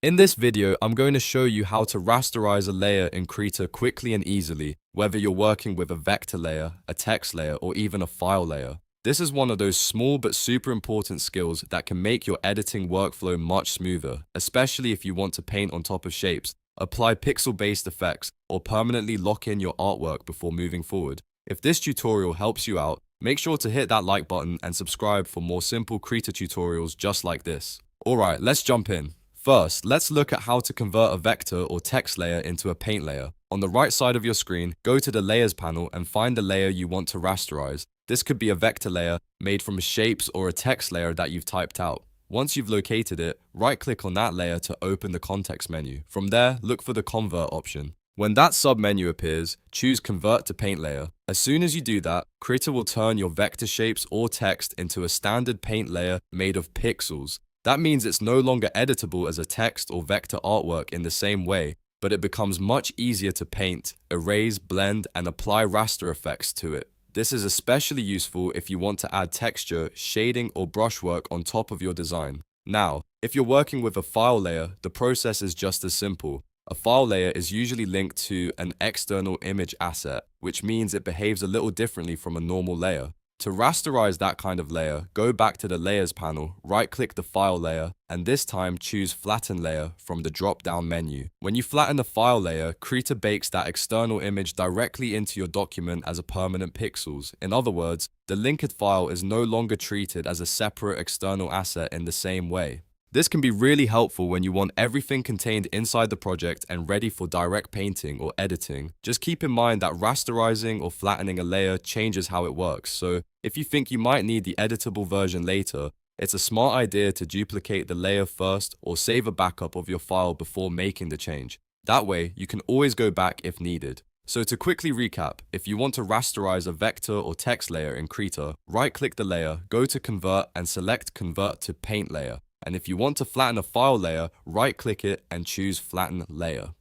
In this video, I'm going to show you how to rasterize a layer in Krita quickly and easily, whether you're working with a vector layer, a text layer, or even a file layer. This is one of those small but super important skills that can make your editing workflow much smoother, especially if you want to paint on top of shapes, apply pixel-based effects, or permanently lock in your artwork before moving forward. If this tutorial helps you out, make sure to hit that like button and subscribe for more simple Krita tutorials just like this. Alright, let's jump in. First, let's look at how to convert a vector or text layer into a paint layer. On the right side of your screen, go to the Layers panel and find the layer you want to rasterize. This could be a vector layer made from shapes or a text layer that you've typed out. Once you've located it, right-click on that layer to open the context menu. From there, look for the Convert option. When that sub-menu appears, choose Convert to Paint Layer. As soon as you do that, Krita will turn your vector shapes or text into a standard paint layer made of pixels. That means it's no longer editable as a text or vector artwork in the same way, but it becomes much easier to paint, erase, blend, and apply raster effects to it. This is especially useful if you want to add texture, shading, or brushwork on top of your design. Now, if you're working with a file layer, the process is just as simple. A file layer is usually linked to an external image asset, which means it behaves a little differently from a normal layer. To rasterize that kind of layer, go back to the Layers panel, right-click the file layer, and this time choose Flatten Layer from the drop-down menu. When you flatten the file layer, Krita bakes that external image directly into your document as a permanent pixels. In other words, the linked file is no longer treated as a separate external asset in the same way. This can be really helpful when you want everything contained inside the project and ready for direct painting or editing. Just keep in mind that rasterizing or flattening a layer changes how it works, so if you think you might need the editable version later, it's a smart idea to duplicate the layer first or save a backup of your file before making the change. That way, you can always go back if needed. So to quickly recap, if you want to rasterize a vector or text layer in Krita, right-click the layer, go to Convert and select Convert to Paint Layer. And if you want to flatten a file layer, right-click it and choose Flatten Layer.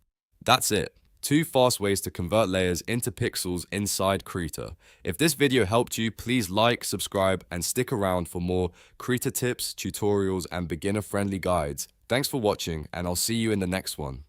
That's it. 2 fast ways to convert layers into pixels inside Krita. If this video helped you, please like, subscribe, and stick around for more Krita tips, tutorials, and beginner-friendly guides. Thanks for watching, and I'll see you in the next one.